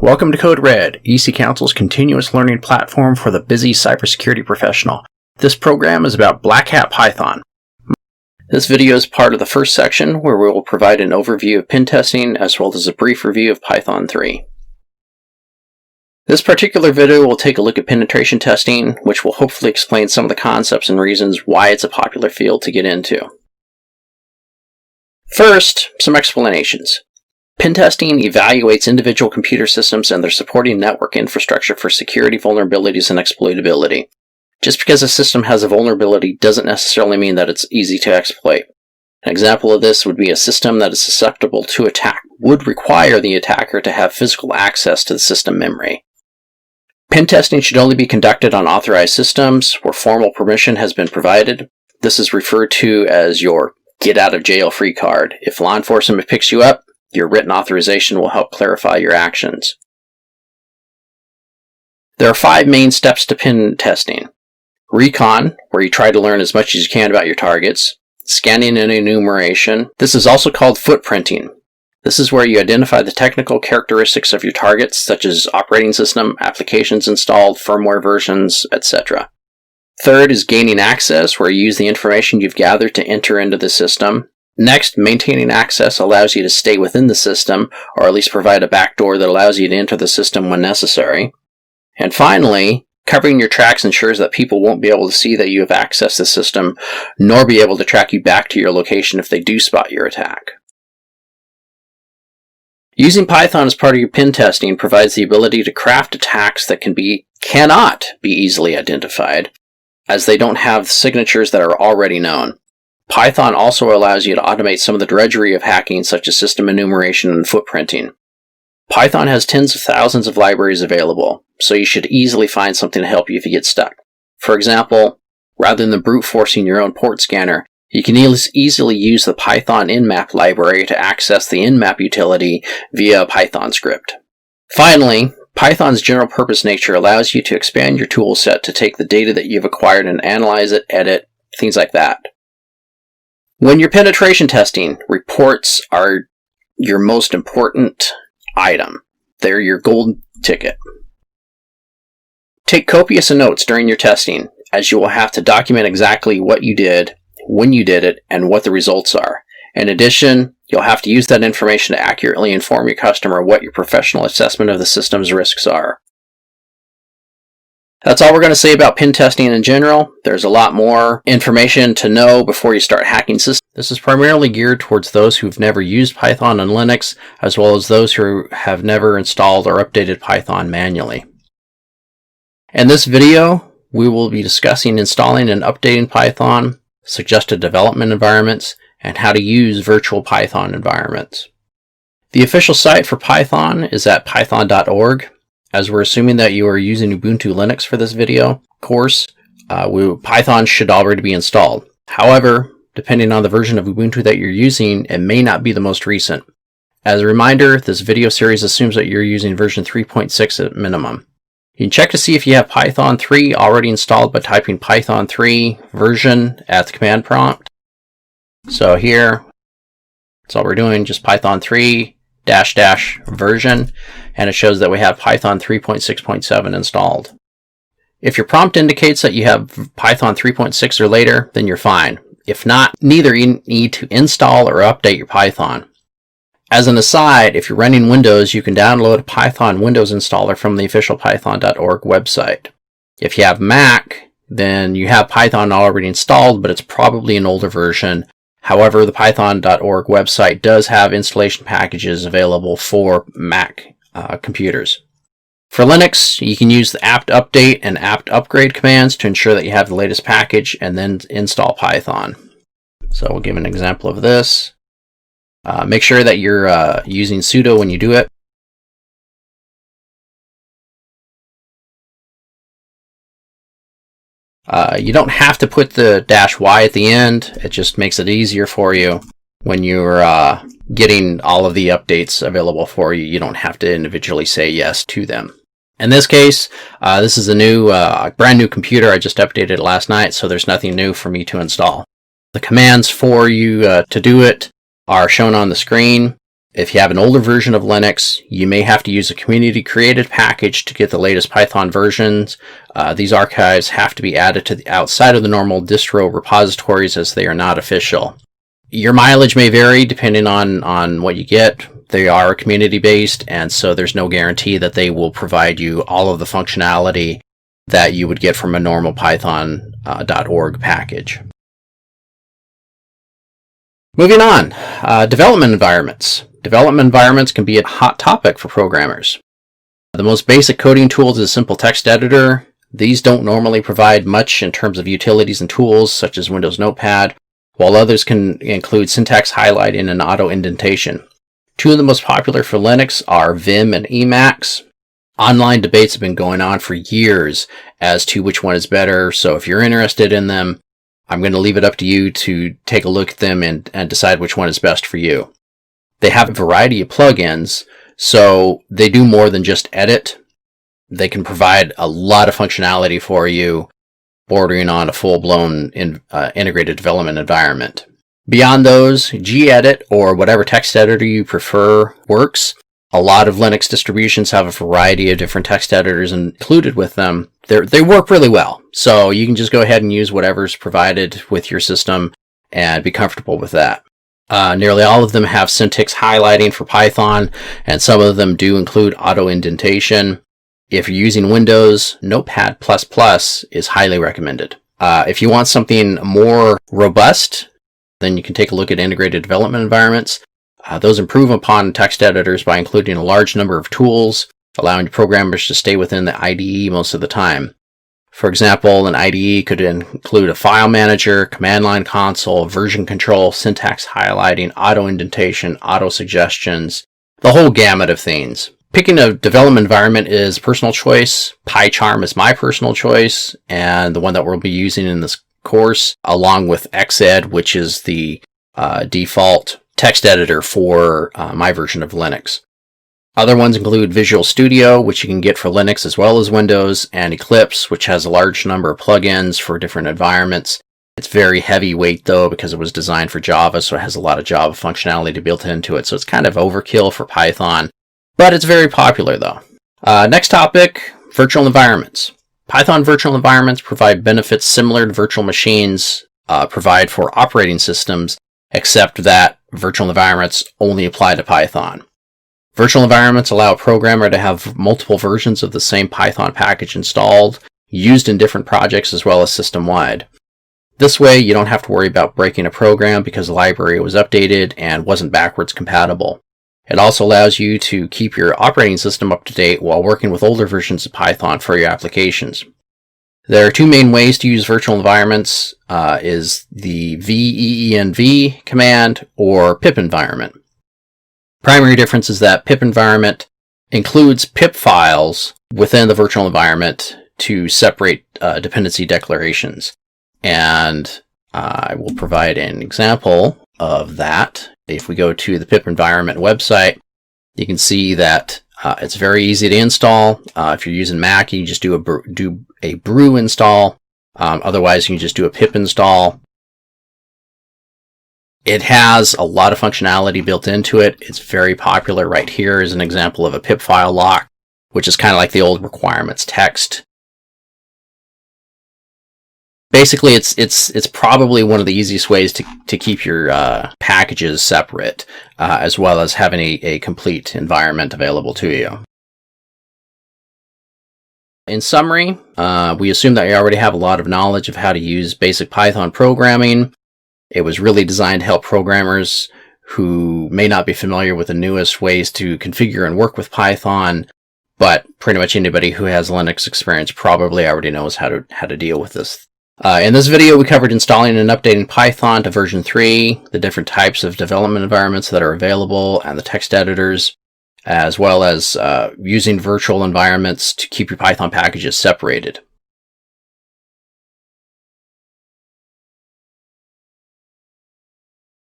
welcome to Code Red, EC Council's continuous learning platform for the busy cybersecurity professional. This program is about Black Hat Python. This video is part of the first section where we will provide an overview of pen testing as well as a brief review of Python 3. This particular video will take a look at penetration testing, which will hopefully explain some of the concepts and reasons why it's a popular field to get into. First, some explanations. Pen testing evaluates individual computer systems and their supporting network infrastructure for security vulnerabilities and exploitability. Just because a system has a vulnerability doesn't necessarily mean that it's easy to exploit. An example of this would be a system that is susceptible to attack would require the attacker to have physical access to the system memory. Pen testing should only be conducted on authorized systems where formal permission has been provided. This is referred to as your get out of jail free card. If law enforcement picks you up, your written authorization will help clarify your actions. There are 5 main steps to pen testing. Recon, where you try to learn as much as you can about your targets. Scanning and enumeration. This is also called footprinting. This is where you identify the technical characteristics of your targets, such as operating system, applications installed, firmware versions, etc. Third is gaining access, where you use the information you've gathered to enter into the system. Next, maintaining access allows you to stay within the system, or at least provide a backdoor that allows you to enter the system when necessary. And finally, covering your tracks ensures that people won't be able to see that you have accessed the system, nor be able to track you back to your location if they do spot your attack. Using Python as part of your pen testing provides the ability to craft attacks that cannot be easily identified, as they don't have signatures that are already known. Python also allows you to automate some of the drudgery of hacking, such as system enumeration and footprinting. Python has tens of thousands of libraries available, so you should easily find something to help you if you get stuck. For example, rather than brute forcing your own port scanner, you can easily use the Python Nmap library to access the Nmap utility via a Python script. Finally, Python's general purpose nature allows you to expand your tool set to take the data that you've acquired and analyze it, edit, things like that. When you're penetration testing, reports are your most important item. They're your gold ticket. Take copious notes during your testing, as you will have to document exactly what you did, when you did it, and what the results are. In addition, you'll have to use that information to accurately inform your customer what your professional assessment of the system's risks are. That's all we're going to say about pen testing in general. There's a lot more information to know before you start hacking systems. This is primarily geared towards those who've never used Python on Linux, as well as those who have never installed or updated Python manually. In this video, we will be discussing installing and updating Python, suggested development environments, and how to use virtual Python environments. The official site for Python is at python.org. As we're assuming that you are using Ubuntu Linux for this video course, Python should already be installed. However, depending on the version of Ubuntu that you're using, it may not be the most recent. As a reminder, this video series assumes that you're using version 3.6 at minimum. You can check to see if you have Python 3 already installed by typing Python 3 version at the command prompt. So here, that's all we're doing, just Python 3 -- version, and it shows that we have Python 3.6.7 installed. If your prompt indicates that you have Python 3.6 or later, then you're fine. If not, neither you need to install or update your Python. As an aside, if you're running Windows, you can download a Python Windows installer from the official python.org website. If you have Mac, then you have Python already installed, but it's probably an older version. However, the python.org website does have installation packages available for Mac computers. For Linux, you can use the apt update and apt upgrade commands to ensure that you have the latest package and then install Python. So we'll give an example of this. Make sure that you're using sudo when you do it. You don't have to put the -y at the end. It just makes it easier for you when you're getting all of the updates available for you. You don't have to individually say yes to them. In this case, this is a new, brand new computer. I just updated it last night, so there's nothing new for me to install. The commands for you to do it are shown on the screen. If you have an older version of Linux, you may have to use a community-created package to get the latest Python versions. These archives have to be added to the outside of the normal distro repositories as they are not official. Your mileage may vary depending on what you get. They are community-based, and so there's no guarantee that they will provide you all of the functionality that you would get from a normal Python.org package. Moving on, development environments. Development environments can be a hot topic for programmers. The most basic coding tools is a simple text editor. These don't normally provide much in terms of utilities and tools, such as Windows Notepad, while others can include syntax highlighting and auto indentation. Two of the most popular for Linux are Vim and Emacs. Online debates have been going on for years as to which one is better, so if you're interested in them, I'm going to leave it up to you to take a look at them and decide which one is best for you. They have a variety of plugins, so they do more than just edit. They can provide a lot of functionality for you, bordering on a full-blown integrated development environment. Beyond those, gedit or whatever text editor you prefer works. A lot of Linux distributions have a variety of different text editors included with them. They work really well, so you can just go ahead and use whatever's provided with your system and be comfortable with that. Nearly all of them have syntax highlighting for Python, and some of them do include auto indentation. If you're using Windows, Notepad++ is highly recommended. If you want something more robust, then you can take a look at integrated development environments. Those improve upon text editors by including a large number of tools, allowing programmers to stay within the IDE most of the time. For example, an IDE could include a file manager, command line console, version control, syntax highlighting, auto indentation, auto suggestions, the whole gamut of things. Picking a development environment is personal choice. PyCharm is my personal choice, and the one that we'll be using in this course, along with Xed, which is the default text editor for my version of Linux. Other ones include Visual Studio, which you can get for Linux as well as Windows, and Eclipse, which has a large number of plugins for different environments. It's very heavyweight though because it was designed for Java, so it has a lot of Java functionality built into it, so it's kind of overkill for Python, but it's very popular though. Next topic, virtual environments. Python virtual environments provide benefits similar to virtual machines provide for operating systems, except that virtual environments only apply to Python. Virtual environments allow a programmer to have multiple versions of the same Python package installed, used in different projects as well as system-wide. This way, you don't have to worry about breaking a program because the library was updated and wasn't backwards compatible. It also allows you to keep your operating system up to date while working with older versions of Python for your applications. There are two main ways to use virtual environments, is the venv command or pip environment. Primary difference is that pip environment includes pip files within the virtual environment to separate dependency declarations. And I will provide an example of that. If we go to the pip environment website, you can see that it's very easy to install. If you're using Mac, you can just do a brew install. Otherwise, you can just do a pip install. It has a lot of functionality built into it. It's very popular. Right here is an example of a pip file lock, which is kind of like the old requirements text. Basically, it's probably one of the easiest ways to keep your packages separate, as well as having a complete environment available to you. In summary, we assume that you already have a lot of knowledge of how to use basic Python programming. It was really designed to help programmers who may not be familiar with the newest ways to configure and work with Python, but pretty much anybody who has Linux experience probably already knows how to deal with this. In this video, we covered installing and updating Python to version 3, the different types of development environments that are available, and the text editors, as well as using virtual environments to keep your Python packages separated.